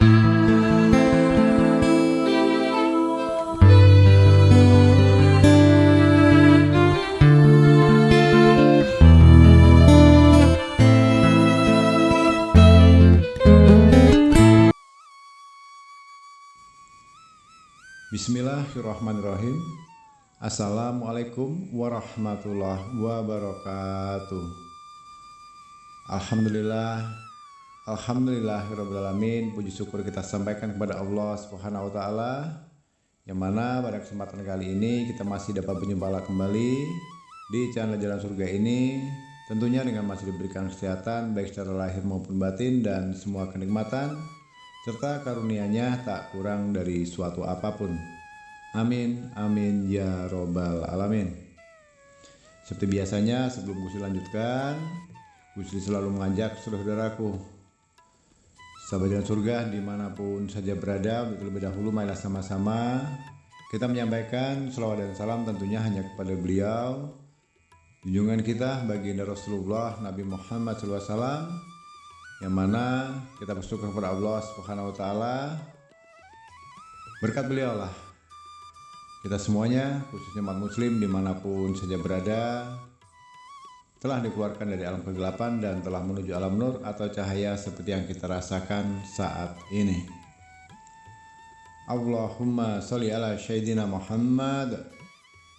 Bismillahirrahmanirrahim. Assalamualaikum warahmatullahi wabarakatuh. Alhamdulillahirrabbilalamin. Puji syukur kita sampaikan kepada Allah Subhanahu wa Ta'ala, yang mana pada kesempatan kali ini kita masih dapat berjumpa kembali di channel Jalan Surga ini, tentunya dengan masih diberikan kesehatan baik secara lahir maupun batin, dan semua kenikmatan serta karunia-Nya tak kurang dari suatu apapun. Amin, amin ya robbal alamin. Seperti biasanya, sebelum Gusli lanjutkan, Gusli selalu mengajak saudaraku, sahabat Jalan Surga dimanapun saja berada, terlebih dahulu marilah sama-sama kita menyampaikan shalawat dan salam tentunya hanya kepada beliau, junjungan kita baginda Rasulullah Nabi Muhammad SAW, yang mana kita bersyukur kepada Allah Subhanahu wa Ta'ala, berkat beliau lah kita semuanya, khususnya umat muslim dimanapun saja berada, telah dikeluarkan dari alam kegelapan dan telah menuju alam nur atau cahaya seperti yang kita rasakan saat ini. Allahumma sholli ala Sayyidina Muhammad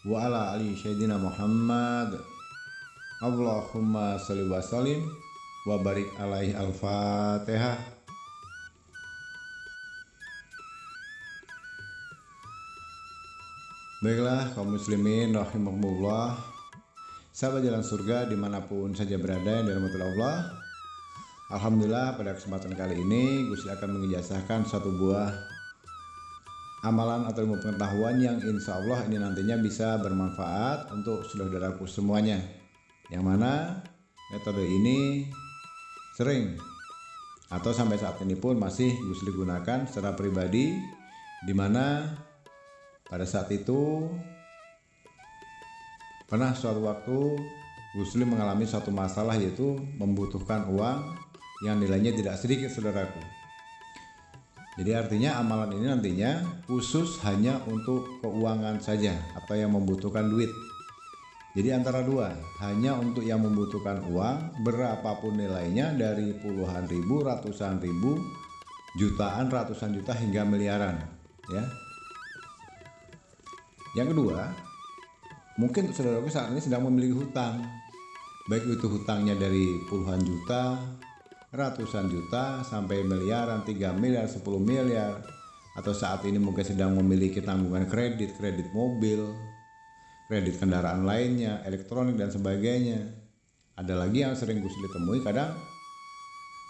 wa ala ali Sayyidina Muhammad. Allahumma sholli wa sallim wa barik alaihi. Al-Fatihah. Baiklah kaum muslimin rahimakumullah, sahabat Jalan Surga dimanapun saja berada yang dirahmati Allah. Alhamdulillah, pada kesempatan kali ini Gusli akan mengijazahkan satu buah amalan atau ilmu pengetahuan yang insya Allah ini nantinya bisa bermanfaat untuk saudaraku semuanya, yang mana metode ini sering atau sampai saat ini pun masih Gusli gunakan secara pribadi, di mana pada saat itu pernah suatu waktu Gusli mengalami suatu masalah, yaitu membutuhkan uang yang nilainya tidak sedikit saudaraku. Jadi artinya amalan ini nantinya khusus hanya untuk keuangan saja atau yang membutuhkan duit. Jadi antara dua, hanya untuk yang membutuhkan uang berapapun nilainya, dari puluhan ribu, ratusan ribu, jutaan, ratusan juta hingga miliaran, ya. Yang kedua, mungkin saudaraku saat ini sedang memiliki hutang, baik itu hutangnya dari puluhan juta, ratusan juta, sampai miliaran, 3 miliar, 10 miliar, atau saat ini mungkin sedang memiliki tanggungan kredit mobil, kredit kendaraan lainnya, elektronik dan sebagainya. Ada lagi yang sering Gusli temui, kadang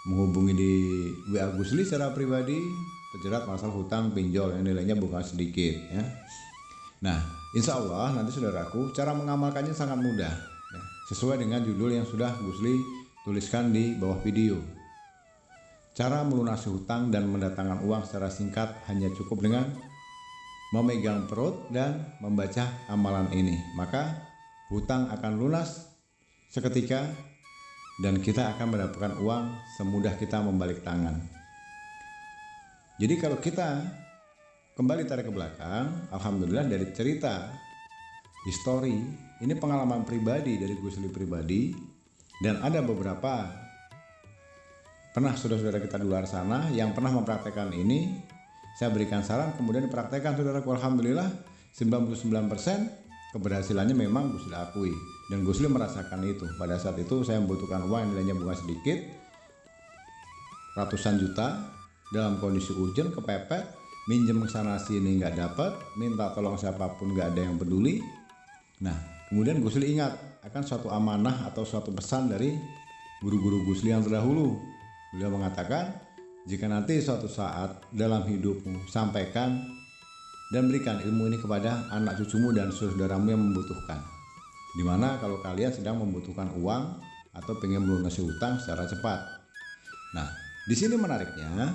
menghubungi di WA Gusli secara pribadi terjerat masalah hutang pinjol yang nilainya bukan sedikit, ya. Nah, insya Allah nanti saudaraku cara mengamalkannya sangat mudah, ya, sesuai dengan judul yang sudah Gusli tuliskan di bawah video. Cara melunasi hutang dan mendatangkan uang secara singkat hanya cukup dengan memegang perut dan membaca amalan ini, maka hutang akan lunas seketika dan kita akan mendapatkan uang semudah kita membalik tangan. Jadi kalau kita kembali tarik ke belakang, alhamdulillah dari cerita histori ini pengalaman pribadi dari Gusli pribadi, dan ada beberapa pernah saudara-saudara kita di luar sana yang pernah mempraktekkan ini. Saya berikan saran, kemudian dipraktekkan saudaraku. Alhamdulillah 99% keberhasilannya memang Gusli akui, dan Gusli merasakan itu. Pada saat itu saya membutuhkan uang yang nilainya bukan sedikit, ratusan juta, dalam kondisi urgent, kepepet, minjem sana sini nggak dapat, minta tolong siapapun nggak ada yang peduli. Nah, kemudian Gusli ingat akan suatu amanah atau suatu pesan dari guru-guru Gusli yang terdahulu. Beliau mengatakan, jika nanti suatu saat dalam hidupmu, sampaikan dan berikan ilmu ini kepada anak cucumu dan saudaramu yang membutuhkan. Dimana kalau kalian sedang membutuhkan uang atau pengen melunasi hutang secara cepat. Nah, di sini menariknya,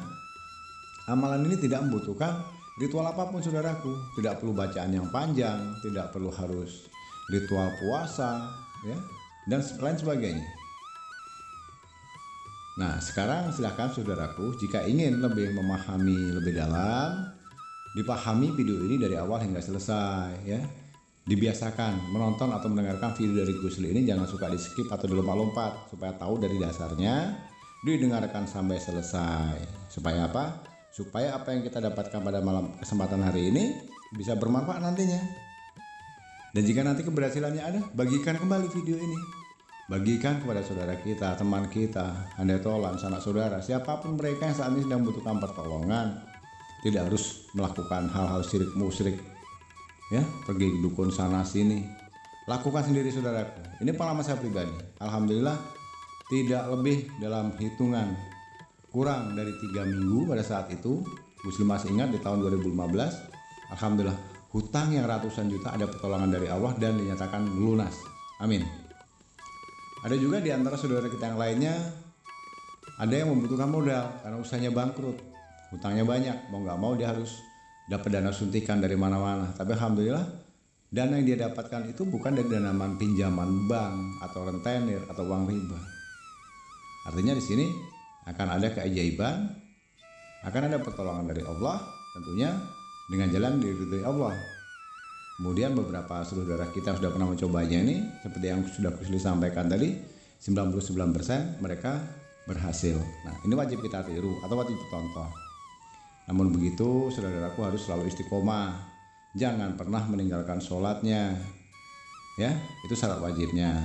amalan ini tidak membutuhkan ritual apapun saudaraku. Tidak perlu bacaan yang panjang, tidak perlu harus ritual puasa, ya, dan lain sebagainya. Nah, sekarang silahkan saudaraku, jika ingin lebih memahami lebih dalam, dipahami video ini dari awal hingga selesai ya. Dibiasakan menonton atau mendengarkan video dari Gusli ini, jangan suka di skip atau dilompat-lompat, supaya tahu dari dasarnya, didengarkan sampai selesai. Supaya apa? Supaya apa yang kita dapatkan pada malam kesempatan hari ini bisa bermanfaat nantinya. Dan jika nanti keberhasilannya ada, bagikan kembali video ini. Bagikan kepada saudara kita, teman kita, handai tolan, sanak saudara, siapapun mereka yang saat ini sedang membutuhkan pertolongan. Tidak harus melakukan hal-hal syirik musyrik, ya, pergi ke dukun sana sini. Lakukan sendiri saudaraku. Ini pengalaman saya pribadi. Alhamdulillah tidak lebih dalam hitungan kurang dari 3 minggu pada saat itu. Muslim masih ingat di tahun 2015. Alhamdulillah hutang yang ratusan juta ada pertolongan dari Allah dan dinyatakan lunas. Amin. Ada juga di antara saudara kita yang lainnya, ada yang membutuhkan modal karena usahanya bangkrut, hutangnya banyak, mau nggak mau dia harus dapat dana suntikan dari mana-mana. Tapi alhamdulillah dana yang dia dapatkan itu bukan dari dana pinjaman bank atau rentenir atau uang riba. Artinya di sini akan ada keajaiban, akan ada pertolongan dari Allah, tentunya dengan jalan diridhoi Allah. Kemudian beberapa saudara kita yang sudah pernah mencobanya ini, seperti yang sudah Kusli sampaikan tadi, 99% mereka berhasil. Nah, ini wajib kita tiru atau wajib ditonton. Namun begitu, saudaraku harus selalu istiqomah. Jangan pernah meninggalkan sholatnya. Ya, itu syarat wajibnya.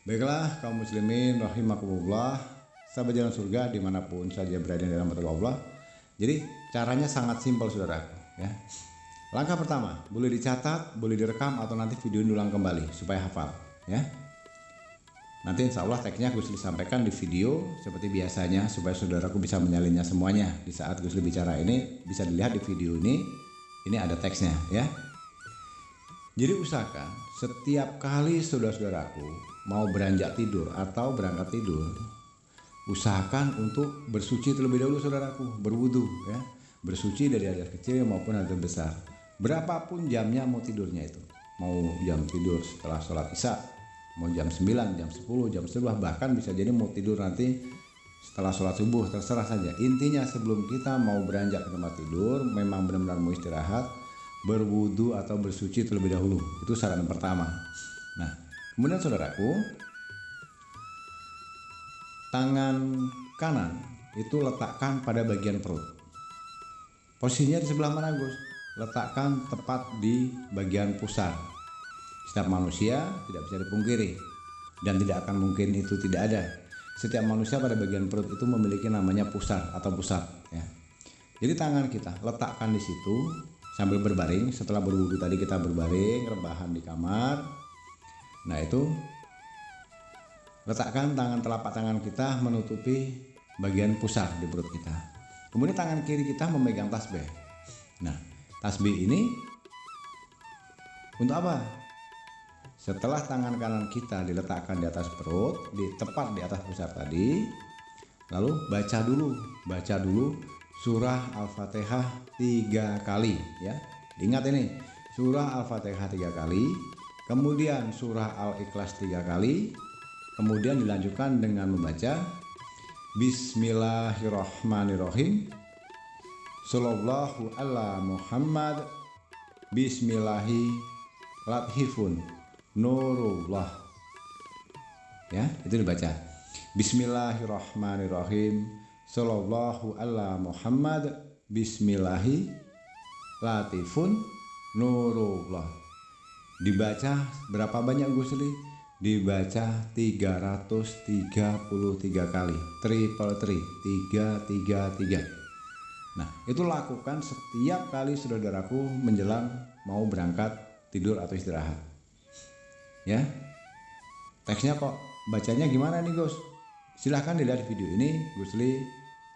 Baiklah kaum muslimin rahimakumullah, sahabat jalan surga dimanapun saja berada dalam rahmat Allah. Jadi caranya sangat simpel saudaraku ya. Langkah pertama, boleh dicatat, boleh direkam atau nanti video diulang kembali supaya hafal ya. Nanti insya Allah teksnya Gusli sampaikan di video seperti biasanya supaya saudaraku bisa menyalinnya semuanya. Di saat Gusli bicara ini bisa dilihat di video ini ada teksnya ya. Jadi usahakan setiap kali saudara-saudaraku mau beranjak tidur atau berangkat tidur, usahakan untuk bersuci terlebih dahulu saudaraku, berwudu ya. Bersuci dari hadas kecil maupun hadas besar. Berapapun jamnya mau tidurnya itu, mau jam tidur setelah sholat isya, mau jam 9, jam 10, jam 11, bahkan bisa jadi mau tidur nanti setelah sholat subuh, terserah saja. Intinya sebelum kita mau beranjak ke tempat tidur, memang benar-benar mau istirahat, berwudu atau bersuci terlebih dahulu. Itu saran pertama. Nah, kemudian saudaraku, tangan kanan itu letakkan pada bagian perut. Posisinya di sebelah mana Gus? Letakkan tepat di bagian pusar. Setiap manusia tidak bisa dipungkiri dan tidak akan mungkin itu tidak ada. Setiap manusia pada bagian perut itu memiliki namanya pusar atau pusat ya. Jadi tangan kita letakkan di situ sambil berbaring. Setelah berwudu tadi kita berbaring, rebahan di kamar. Nah itu letakkan telapak tangan kita menutupi bagian pusar di perut kita. Kemudian tangan kiri kita memegang tasbih. Nah, tasbih ini untuk apa? Setelah tangan kanan kita diletakkan di atas perut, tepat di atas pusar tadi, lalu baca dulu surah Al-Fatihah 3 kali ya. Ingat ini, surah Al-Fatihah 3 kali, kemudian surah Al-Ikhlas 3 kali, kemudian dilanjutkan dengan membaca Bismillahirrahmanirrahim. Sallallahu ala Muhammad. Bismillahi lathifun nurullah. Ya, itu dibaca. Bismillahirrahmanirrahim. Sallallahu ala Muhammad. Bismillahi latifun nurullah. Dibaca berapa banyak Gusli? Dibaca 333 kali, triple 333. Nah itu lakukan setiap kali saudaraku menjelang mau berangkat tidur atau istirahat ya. Teksnya kok bacanya gimana nih Gus? Silahkan dilihat video ini, Gusli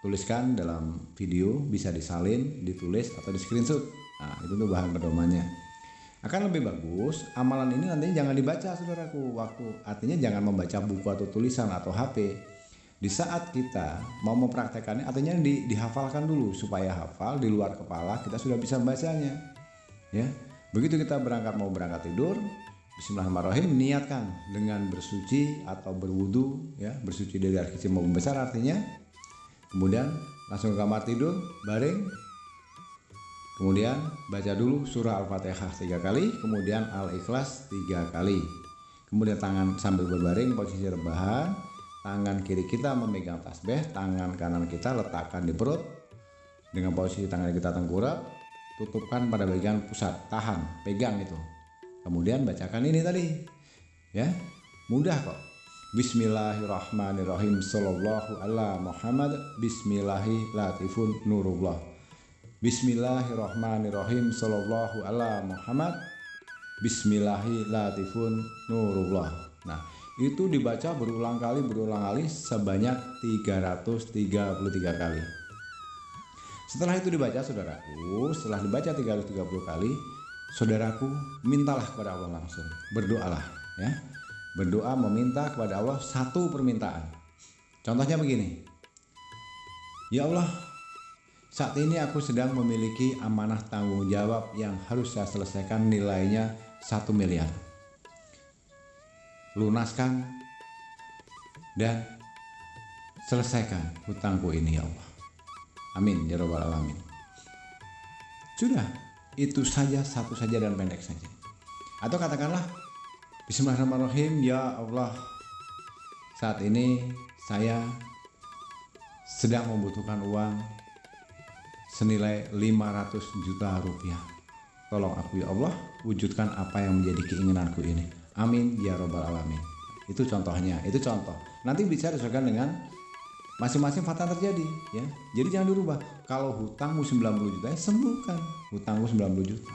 tuliskan dalam video, bisa disalin, ditulis atau di screenshot. Nah itu tuh bahan pedomannya. Akan lebih bagus amalan ini nantinya jangan dibaca saudaraku, artinya jangan membaca buku atau tulisan atau HP. Di saat kita mau mempraktekannya artinya dihafalkan dulu supaya hafal di luar kepala kita sudah bisa membacanya ya. Begitu kita mau berangkat tidur, Bismillahirrahmanirrahim, niatkan dengan bersuci atau berwudu, ya, bersuci dari air kecil maupun besar artinya. Kemudian langsung ke kamar tidur, baring. Kemudian baca dulu surah Al-Fatihah 3 kali, kemudian Al-Ikhlas 3 kali. Kemudian tangan sambil berbaring posisi rebahan, tangan kiri kita memegang tasbih, tangan kanan kita letakkan di perut dengan posisi tangan kita tengkurap, tutupkan pada bagian pusat, tahan, pegang itu. Kemudian bacakan ini tadi, ya, mudah kok. Bismillahirrahmanirrahim, sallallahu ala Muhammad, bismillahi latifun nurullah. Bismillahirrahmanirrahim, sallallahu ala Muhammad, bismillahi latifun nurullah. Nah, itu dibaca berulang kali sebanyak 333 kali. Setelah itu dibaca, saudaraku, setelah dibaca 330 kali, saudaraku, mintalah kepada Allah langsung, berdoalah, ya, berdoa meminta kepada Allah satu permintaan. Contohnya begini, ya Allah, saat ini aku sedang memiliki amanah tanggung jawab yang harus saya selesaikan, nilainya 1 miliar. Lunaskan dan selesaikan hutangku ini, ya Allah. Amin ya rabbal alamin. Sudah, itu saja, satu saja dan pendek saja. Atau katakanlah, Bismillahirrahmanirrahim, ya Allah, saat ini saya sedang membutuhkan uang senilai 500 juta rupiah. Tolong aku ya Allah, wujudkan apa yang menjadi keinginanku ini. Amin ya rabbal alamin. Itu contohnya, itu contoh. Nanti bisa disesuaikan dengan masing-masing fakta terjadi, ya. Jadi jangan dirubah. Kalau hutangmu 90 juta, ya sebutkan hutangmu 90 juta.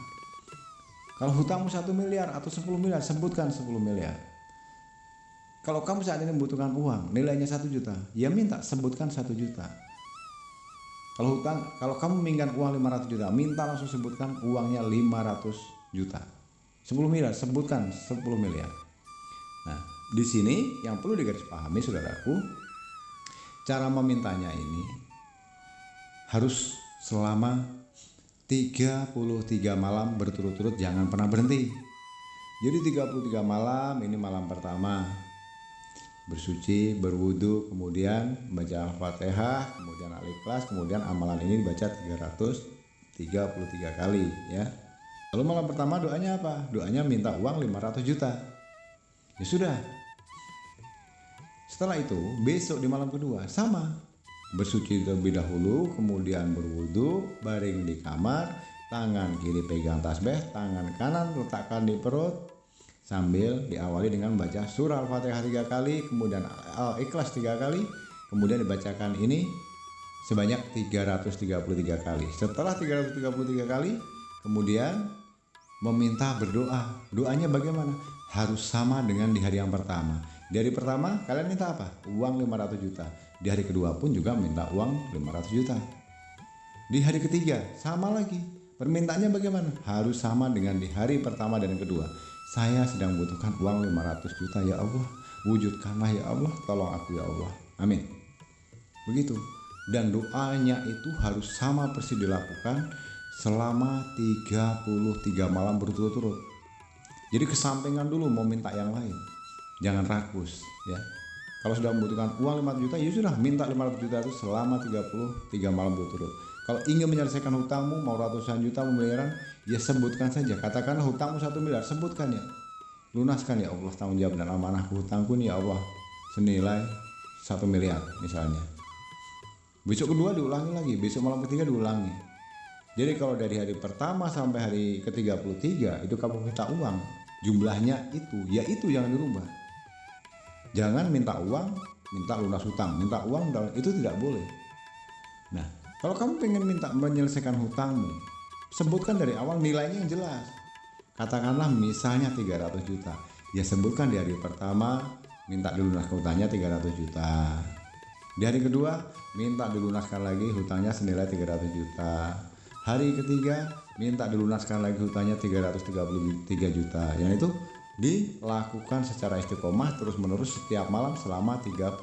Kalau hutangmu 1 miliar atau 10 miliar, sebutkan 10 miliar. Kalau kamu saat ini membutuhkan uang, nilainya 1 juta, ya minta, sebutkan 1 juta. Kalau kamu menginginkan uang 500 juta, minta langsung sebutkan uangnya 500 juta. 10 miliar, sebutkan 10 miliar. Nah, di sini yang perlu digarisbawahi, saudaraku, cara memintanya ini harus selama 33 malam berturut-turut, jangan pernah berhenti. Jadi 33 malam, ini malam pertama bersuci, berwudu, kemudian membaca Al-Fatihah, kemudian Al-Ikhlas, kemudian amalan ini dibaca 333 kali, ya. Lalu malam pertama doanya apa? Doanya minta uang 500 juta. Ya sudah. Setelah itu besok di malam kedua sama, bersuci terlebih dahulu, kemudian berwudu, baring di kamar, tangan kiri pegang tasbih, tangan kanan letakkan di perut, sambil diawali dengan baca surah Al-Fatihah 3 kali, kemudian Al-Ikhlas 3 kali, kemudian dibacakan ini sebanyak 333 kali. Setelah 333 kali, kemudian meminta berdoa. Doanya bagaimana? Harus sama dengan di hari yang pertama. Di hari pertama kalian minta apa? Uang 500 juta. Di hari kedua pun juga minta uang 500 juta. Di hari ketiga sama lagi. Permintaannya bagaimana? Harus sama dengan di hari pertama dan kedua. Saya sedang membutuhkan uang 500 juta ya Allah. Wujudkanlah ya Allah. Tolong aku ya Allah. Amin. Begitu. Dan doanya itu harus sama persis dilakukan selama 33 malam berturut-turut. Jadi kesampingan dulu mau minta yang lain. Jangan rakus, ya. Kalau sudah membutuhkan uang 500 juta, ya sudah minta 500 juta itu selama 33 malam berturut. Kalau ingin menyelesaikan hutangmu, mau ratusan juta, mau miliaran, ya sebutkan saja. Katakanlah hutangmu 1 miliar, sebutkan ya. Lunaskan ya Allah tanggung jawab dan amanahku, hutangku nih ya Allah senilai 1 miliar misalnya. Besok kedua diulangi lagi, besok malam ketiga diulangi. Jadi kalau dari hari pertama sampai hari ke-33 itu kamu minta uang, jumlahnya itu, ya itu jangan dirubah. Jangan minta uang, minta lunas hutang, minta uang, itu tidak boleh. Nah, kalau kamu pengen minta menyelesaikan hutangmu, sebutkan dari awal nilainya yang jelas. Katakanlah misalnya 300 juta, ya sebutkan di hari pertama minta dilunaskan hutangnya 300 juta. Di hari kedua minta dilunaskan lagi hutangnya senilai 300 juta. Hari ketiga minta dilunaskan lagi hutangnya 333 juta. Yang itu dilakukan secara istiqomah terus menerus setiap malam selama 33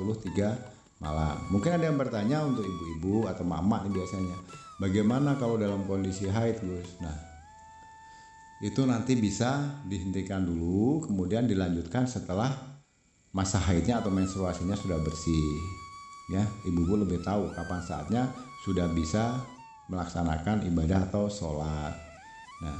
malam. Mungkin ada yang bertanya untuk ibu-ibu atau mama nih biasanya, bagaimana kalau dalam kondisi haid, Gus? Nah, itu nanti bisa dihentikan dulu, kemudian dilanjutkan setelah masa haidnya atau menstruasinya sudah bersih. Ya, ibu-ibu lebih tahu kapan saatnya sudah bisa melaksanakan ibadah atau sholat. Nah,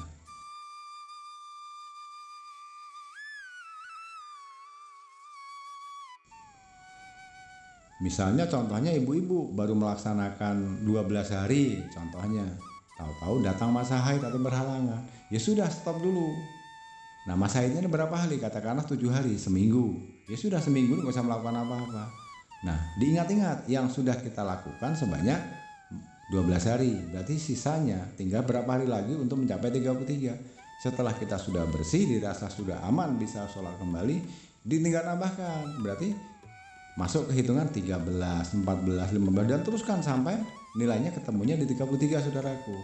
misalnya contohnya ibu-ibu baru melaksanakan 12 hari contohnya, tahu-tahu datang masa haid atau berhalangan, ya sudah stop dulu. Nah, masa haidnya berapa hari? Katakanlah 7 hari, seminggu. Ya sudah seminggu nggak usah melakukan apa-apa. Nah, diingat-ingat yang sudah kita lakukan sebanyak 12 hari. Berarti sisanya tinggal berapa hari lagi untuk mencapai 33. Setelah kita sudah bersih, dirasa sudah aman, bisa sholat kembali, ditinggal tambahkan. Berarti masuk ke hitungan 13, 14, 15 dan teruskan sampai nilainya ketemunya di 33 saudaraku.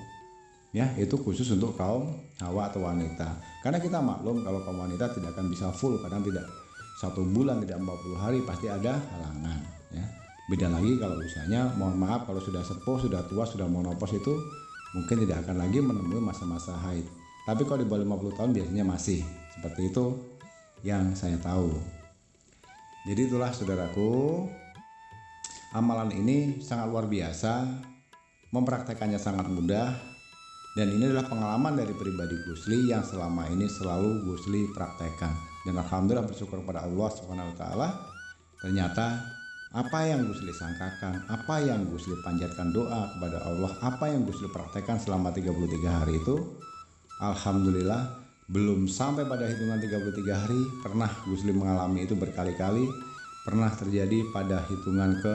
Ya, itu khusus untuk kaum hawa atau wanita. Karena kita maklum kalau kaum wanita tidak akan bisa full, kadang tidak 1 bulan, tidak 40 hari, pasti ada halangan. Ya. Beda lagi kalau usianya, mohon maaf kalau sudah sepuh, sudah tua, sudah menopause itu mungkin tidak akan lagi menemui masa-masa haid. Tapi kalau di bawah 50 tahun biasanya masih. Seperti itu yang saya tahu. Jadi itulah saudaraku, amalan ini sangat luar biasa, mempraktekannya sangat mudah, dan ini adalah pengalaman dari pribadi Gusli yang selama ini selalu Gusli praktekkan. Dan alhamdulillah bersyukur kepada Allah Subhanahu wa taala, ternyata apa yang Gusli sangkakan, apa yang Gusli panjatkan doa kepada Allah, apa yang Gusli praktekkan selama 33 hari itu, alhamdulillah belum sampai pada hitungan 33 hari, pernah Gusli mengalami itu berkali-kali, pernah terjadi pada hitungan ke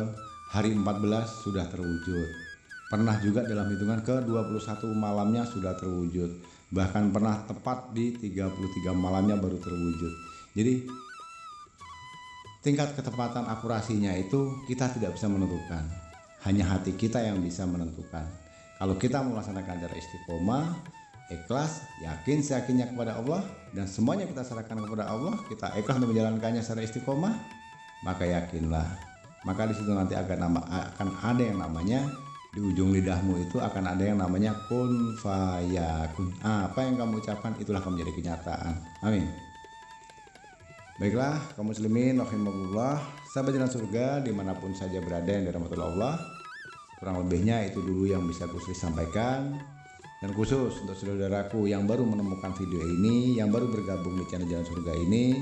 hari 14 sudah terwujud. Pernah juga dalam hitungan ke-21 malamnya sudah terwujud. Bahkan pernah tepat di 33 malamnya baru terwujud. Jadi tingkat ketepatan akurasinya itu kita tidak bisa menentukan. Hanya hati kita yang bisa menentukan. Kalau kita melaksanakan cara istiqomah, ikhlas, yakin seyakinnya kepada Allah, dan semuanya kita serahkan kepada Allah, kita ikhlas untuk menjalankannya secara istiqomah, maka yakinlah. Maka di situ nanti akan ada yang namanya, di ujung lidahmu itu akan ada yang namanya kun fayakun. Apa yang kamu ucapkan itulah akan menjadi kenyataan. Amin. Baiklah kaum muslimin rahimakumullah, sahabat jalan surga dimanapun saja berada yang dirahmati Allah. Kurang lebihnya itu dulu yang bisa Gusli sampaikan. Dan khusus untuk saudaraku yang baru menemukan video ini, yang baru bergabung di channel Jalan Surga ini,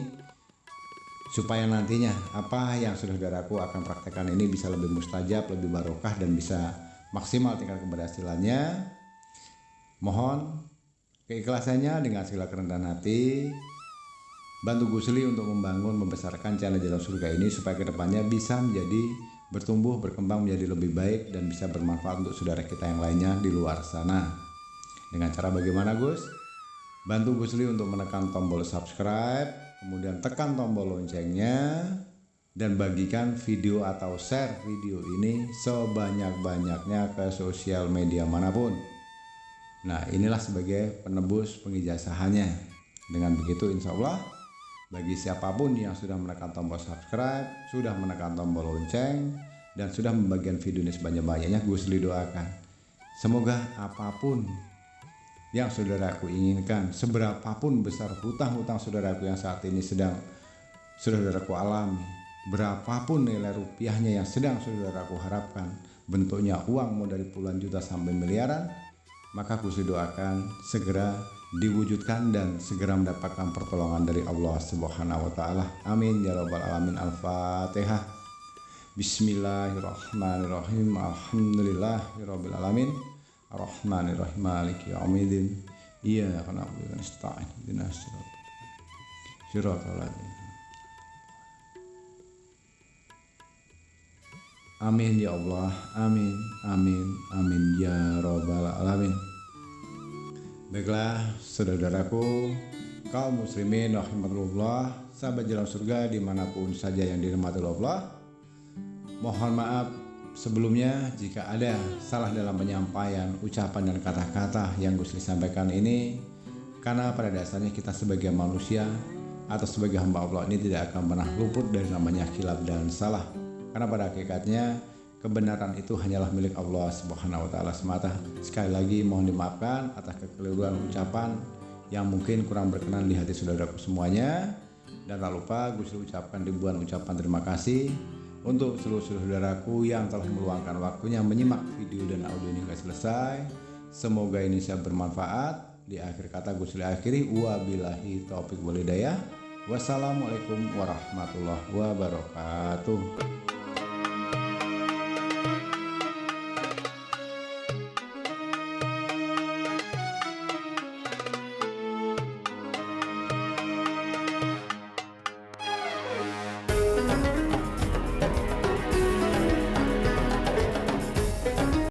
supaya nantinya apa yang saudaraku akan praktekkan ini bisa lebih mustajab, lebih barokah, dan bisa maksimal tingkat keberhasilannya. Mohon keikhlasannya dengan segala kerendahan hati, bantu Gusli untuk membangun, membesarkan channel Jalan Surga ini supaya kedepannya bisa menjadi bertumbuh, berkembang menjadi lebih baik dan bisa bermanfaat untuk saudara kita yang lainnya di luar sana. Dengan cara bagaimana Gus? Bantu Gusli untuk menekan tombol subscribe, kemudian tekan tombol loncengnya, dan bagikan video atau share video ini sebanyak-banyaknya ke sosial media manapun. Nah, inilah sebagai penebus pengijazahannya. Dengan begitu insya Allah bagi siapapun yang sudah menekan tombol subscribe, sudah menekan tombol lonceng, dan sudah membagikan video ini sebanyak-banyaknya, Gusli doakan semoga apapun yang saudaraku inginkan, seberapapun besar hutang-hutang saudaraku yang saat ini sedang saudaraku alami, berapapun nilai rupiahnya yang sedang saudaraku harapkan, bentuknya uang mau dari puluhan juta sampai miliaran, maka Gusli doakan segera diwujudkan dan segera mendapatkan pertolongan dari Allah Subhanahu wa taala. Amin ya rabbal alamin. Al-Fatihah. Bismillahirrahmanirrahim. Alhamdulillahirabbil alamin. Ar-Rahmanir-Rahim. Maliki yaumiddin. Iyyaka na'budu wa nasta'in. Ihdinas siratal ladzina. Amin ya Allah. Amin. Amin. Amin ya rabbal alamin. Baiklah saudaraku kaum muslimin rahimakumullah, sahabat jalan surga dimanapun saja yang dirahmati Allah, mohon maaf sebelumnya jika ada salah dalam penyampaian, ucapan dan kata-kata yang Gusli sampaikan ini, karena pada dasarnya kita sebagai manusia atau sebagai hamba Allah ini tidak akan pernah luput dari namanya khilaf dan salah, karena pada hakikatnya kebenaran itu hanyalah milik Allah Subhanahu wa taala semata. Sekali lagi mohon dimaafkan atas kekeliruan ucapan yang mungkin kurang berkenan di hati saudaraku semuanya. Dan tak lupa Gus ucapkan ribuan ucapan terima kasih untuk seluruh saudaraku yang telah meluangkan waktunya menyimak video dan audio ini hingga selesai. Semoga ini bisa bermanfaat. Di akhir kata Gus akhiri, wabillahi taufiq wal hidayah. Wassalamualaikum warahmatullahi wabarakatuh.